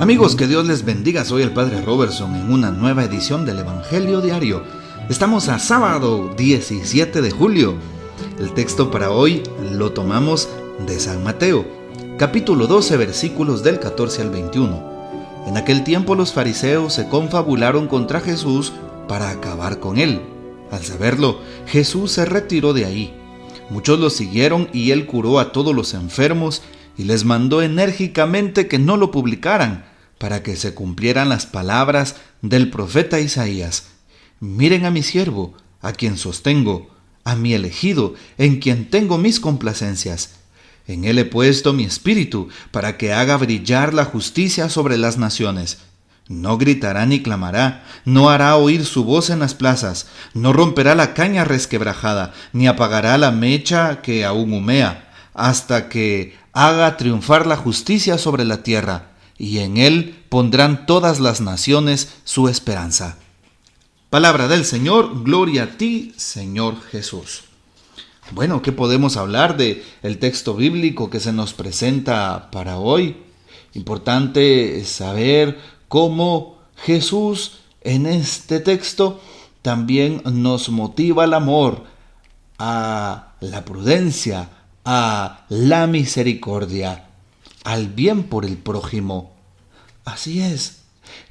Amigos, que Dios les bendiga. Soy el Padre Robertson en una nueva edición del Evangelio Diario. Estamos a sábado 17 de julio. El texto para hoy lo tomamos de San Mateo, capítulo 12, versículos del 14 al 21. En aquel tiempo los fariseos se confabularon contra Jesús para acabar con él. Al saberlo, Jesús se retiró de ahí. Muchos lo siguieron y él curó a todos los enfermos y les mandó enérgicamente que no lo publicaran, para que se cumplieran las palabras del profeta Isaías. Miren a mi siervo, a quien sostengo, a mi elegido, en quien tengo mis complacencias. En él he puesto mi espíritu, para que haga brillar la justicia sobre las naciones. No gritará ni clamará, no hará oír su voz en las plazas, no romperá la caña resquebrajada, ni apagará la mecha que aún humea, hasta que haga triunfar la justicia sobre la tierra, y en él pondrán todas las naciones su esperanza. Palabra del Señor, gloria a ti, Señor Jesús. Bueno, ¿qué podemos hablar del texto bíblico que se nos presenta para hoy? Importante saber cómo Jesús en este texto también nos motiva al amor, a la prudencia, a la misericordia, al bien por el prójimo. Así es.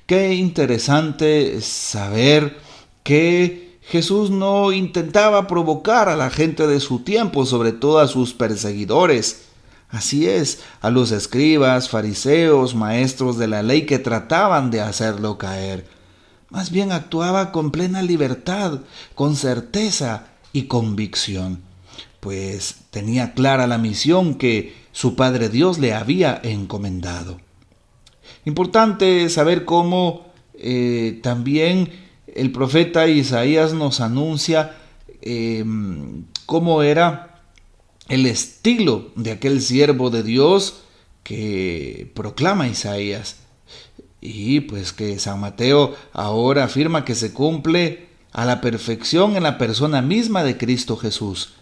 Qué interesante saber que Jesús no intentaba provocar a la gente de su tiempo, sobre todo a sus perseguidores. Así es, a los escribas, fariseos, maestros de la ley que trataban de hacerlo caer. Más bien actuaba con plena libertad, con certeza y convicción, pues tenía clara la misión que su Padre Dios le había encomendado. Importante saber cómo también el profeta Isaías nos anuncia cómo era el estilo de aquel siervo de Dios que proclama Isaías. Y pues que San Mateo ahora afirma que se cumple a la perfección en la persona misma de Cristo Jesús.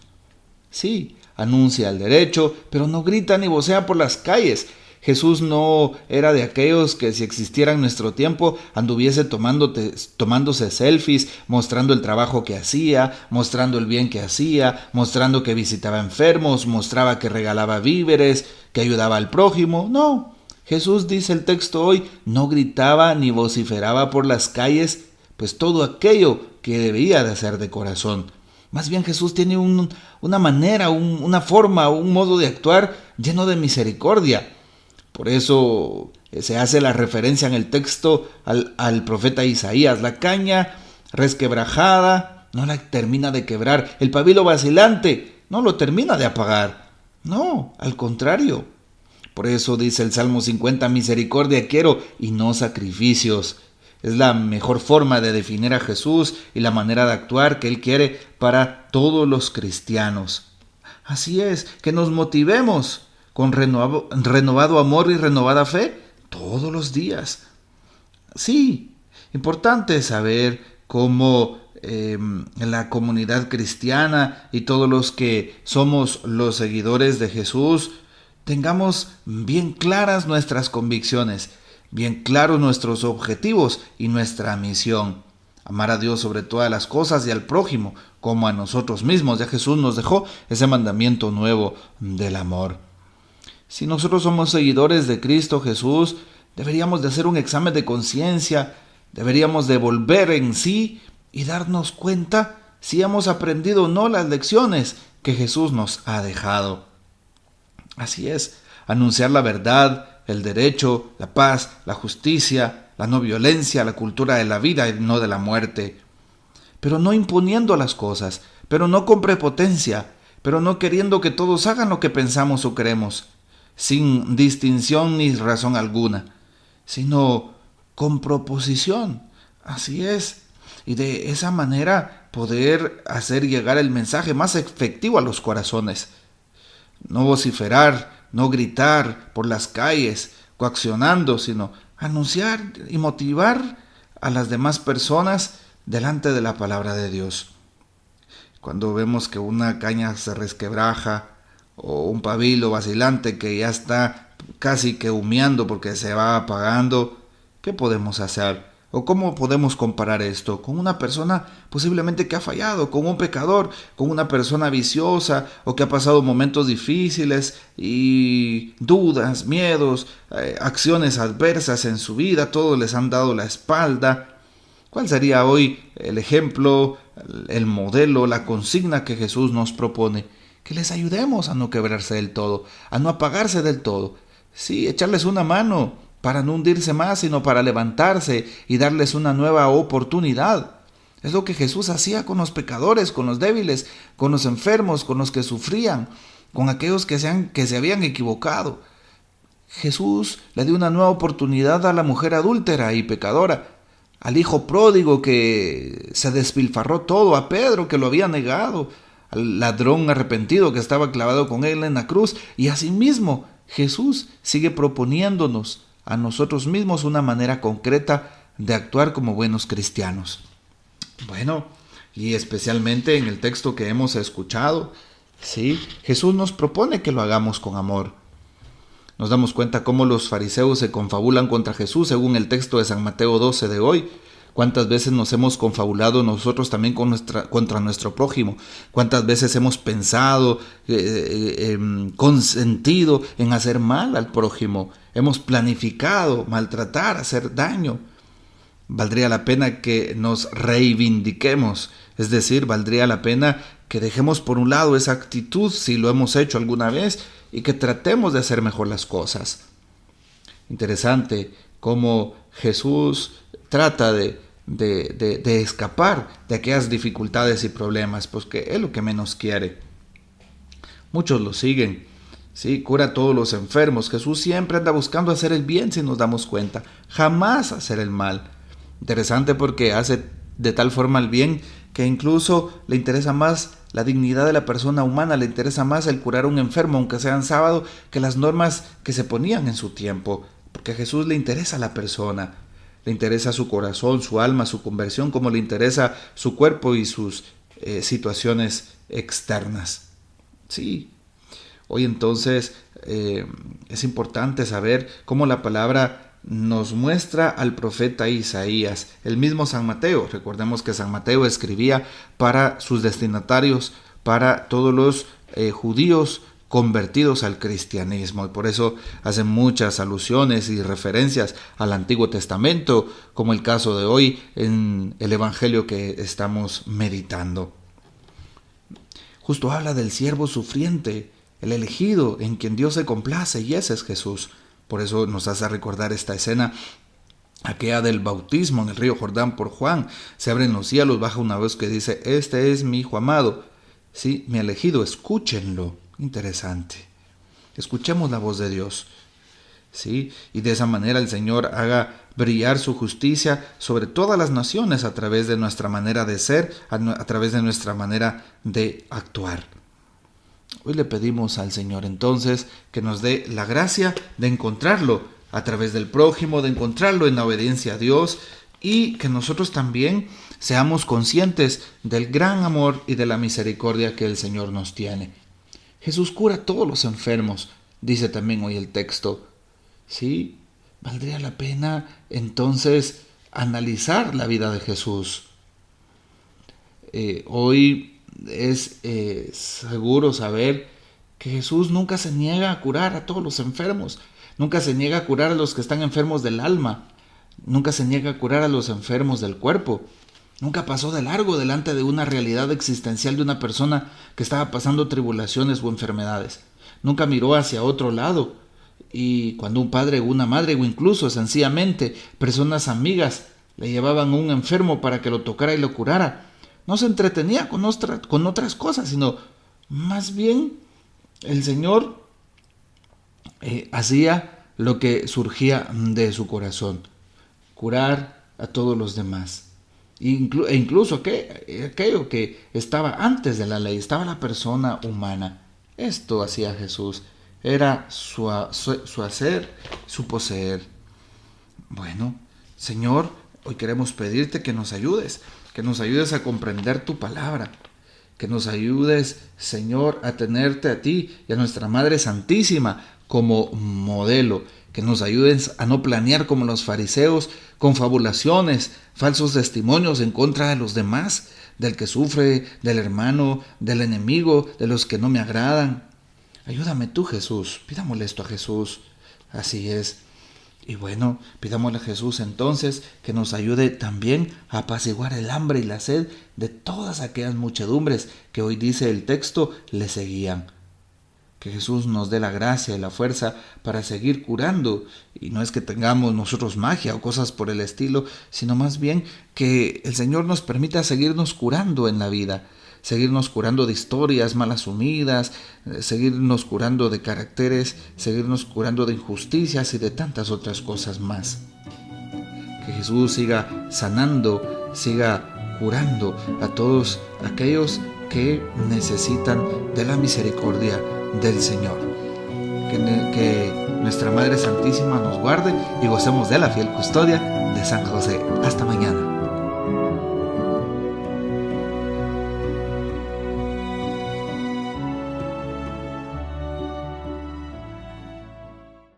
Sí, anuncia el derecho, pero no grita ni vocea por las calles. Jesús no era de aquellos que, si existiera en nuestro tiempo, anduviese tomándose selfies, mostrando el trabajo que hacía, mostrando el bien que hacía, mostrando que visitaba enfermos, mostraba que regalaba víveres, que ayudaba al prójimo. No, Jesús, dice el texto hoy, no gritaba ni vociferaba por las calles, pues todo aquello que debía de hacer de corazón. Más bien Jesús tiene una manera, una forma, un modo de actuar lleno de misericordia. Por eso se hace la referencia en el texto al profeta Isaías. La caña resquebrajada no la termina de quebrar. El pabilo vacilante no lo termina de apagar. No, al contrario. Por eso dice el Salmo 50, misericordia quiero y no sacrificios. Es la mejor forma de definir a Jesús y la manera de actuar que Él quiere para todos los cristianos. Así es, que nos motivemos con renovado amor y renovada fe todos los días. Sí, importante saber cómo en la comunidad cristiana y todos los que somos los seguidores de Jesús tengamos bien claras nuestras convicciones, bien claros nuestros objetivos y nuestra misión. Amar a Dios sobre todas las cosas y al prójimo como a nosotros mismos. Ya Jesús nos dejó ese mandamiento nuevo del amor. Si nosotros somos seguidores de Cristo Jesús, deberíamos de hacer un examen de conciencia, deberíamos de volver en sí y darnos cuenta si hemos aprendido o no las lecciones que Jesús nos ha dejado. Así es, anunciar la verdad, el derecho, la paz, la justicia, la no violencia, la cultura de la vida y no de la muerte. Pero no imponiendo las cosas, pero no con prepotencia, pero no queriendo que todos hagan lo que pensamos o queremos, sin distinción ni razón alguna, sino con proposición. Así es. Y de esa manera poder hacer llegar el mensaje más efectivo a los corazones. No vociferar, no gritar por las calles, coaccionando, sino anunciar y motivar a las demás personas delante de la palabra de Dios. Cuando vemos que una caña se resquebraja, o un pabilo vacilante que ya está casi que humeando porque se va apagando, ¿qué podemos hacer? ¿O cómo podemos comparar esto con una persona posiblemente que ha fallado, con un pecador, con una persona viciosa o que ha pasado momentos difíciles y dudas, miedos, acciones adversas en su vida, todos les han dado la espalda? ¿Cuál sería hoy el ejemplo, el modelo, la consigna que Jesús nos propone? Que les ayudemos a no quebrarse del todo, a no apagarse del todo. Sí, echarles una mano para no hundirse más, sino para levantarse y darles una nueva oportunidad. Es lo que Jesús hacía con los pecadores, con los débiles, con los enfermos, con los que sufrían, con aquellos que se habían equivocado. Jesús le dio una nueva oportunidad a la mujer adúltera y pecadora, al hijo pródigo que se despilfarró todo, a Pedro que lo había negado, al ladrón arrepentido que estaba clavado con él en la cruz, y asimismo Jesús sigue proponiéndonos a nosotros mismos una manera concreta de actuar como buenos cristianos. Bueno, y especialmente en el texto que hemos escuchado, ¿sí? Jesús nos propone que lo hagamos con amor. Nos damos cuenta cómo los fariseos se confabulan contra Jesús según el texto de San Mateo 12 de hoy. ¿Cuántas veces nos hemos confabulado nosotros también contra nuestro prójimo? ¿Cuántas veces hemos pensado, consentido en hacer mal al prójimo? Hemos planificado maltratar, hacer daño. Valdría la pena que nos reivindiquemos, es decir, valdría la pena que dejemos por un lado esa actitud si lo hemos hecho alguna vez y que tratemos de hacer mejor las cosas. Interesante cómo Jesús trata de escapar de aquellas dificultades y problemas, pues que es lo que menos quiere. Muchos lo siguen, ¿sí? Cura a todos los enfermos. Jesús siempre anda buscando hacer el bien si nos damos cuenta, jamás hacer el mal. Interesante porque hace de tal forma el bien que incluso le interesa más la dignidad de la persona humana, le interesa más el curar a un enfermo, aunque sea en sábado, que las normas que se ponían en su tiempo, porque a Jesús le interesa la persona. Le interesa su corazón, su alma, su conversión, como le interesa su cuerpo y sus situaciones externas. Sí, hoy entonces es importante saber cómo la palabra nos muestra al profeta Isaías. El mismo San Mateo, recordemos que San Mateo escribía para sus destinatarios, para todos los judíos convertidos al cristianismo, y por eso hacen muchas alusiones y referencias al Antiguo Testamento, como el caso de hoy en el Evangelio que estamos meditando. Justo habla del siervo sufriente, el elegido, en quien Dios se complace, y ese es Jesús. Por eso nos hace recordar esta escena, aquella del bautismo en el río Jordán por Juan. Se abren los cielos, baja una voz que dice: este es mi hijo amado, sí, mi elegido, escúchenlo. Interesante. Escuchemos la voz de Dios, ¿sí? Y de esa manera el Señor haga brillar su justicia sobre todas las naciones a través de nuestra manera de ser, a través de nuestra manera de actuar. Hoy le pedimos al Señor entonces que nos dé la gracia de encontrarlo a través del prójimo, de encontrarlo en la obediencia a Dios, y que nosotros también seamos conscientes del gran amor y de la misericordia que el Señor nos tiene. Jesús cura a todos los enfermos, dice también hoy el texto. Sí, valdría la pena entonces analizar la vida de Jesús. Hoy es seguro saber que Jesús nunca se niega a curar a todos los enfermos, nunca se niega a curar a los que están enfermos del alma, nunca se niega a curar a los enfermos del cuerpo. Nunca pasó de largo delante de una realidad existencial de una persona que estaba pasando tribulaciones o enfermedades. Nunca miró hacia otro lado. Y cuando un padre o una madre, o incluso sencillamente personas amigas, le llevaban a un enfermo para que lo tocara y lo curara, no se entretenía con otras cosas, sino más bien el Señor hacía lo que surgía de su corazón: curar a todos los demás. E incluso aquello que estaba antes de la ley, estaba la persona humana. Esto hacía Jesús, era su hacer, su poseer. Bueno, Señor, hoy queremos pedirte que nos ayudes a comprender tu palabra, que nos ayudes, Señor, a tenerte a ti y a nuestra Madre Santísima como modelo, que nos ayudes a no planear como los fariseos, con fabulaciones, falsos testimonios en contra de los demás, del que sufre, del hermano, del enemigo, de los que no me agradan. Ayúdame tú, Jesús, pidámosle esto a Jesús. Así es. Y bueno, pidámosle a Jesús entonces que nos ayude también a apaciguar el hambre y la sed de todas aquellas muchedumbres que hoy dice el texto le seguían. Que Jesús nos dé la gracia y la fuerza para seguir curando. Y no es que tengamos nosotros magia o cosas por el estilo, sino más bien que el Señor nos permita seguirnos curando en la vida. Seguirnos curando de historias mal asumidas, seguirnos curando de caracteres, seguirnos curando de injusticias y de tantas otras cosas más. Que Jesús siga sanando, siga curando a todos aquellos que necesitan de la misericordia del Señor. Que nuestra Madre Santísima nos guarde y gocemos de la fiel custodia de San José. Hasta mañana.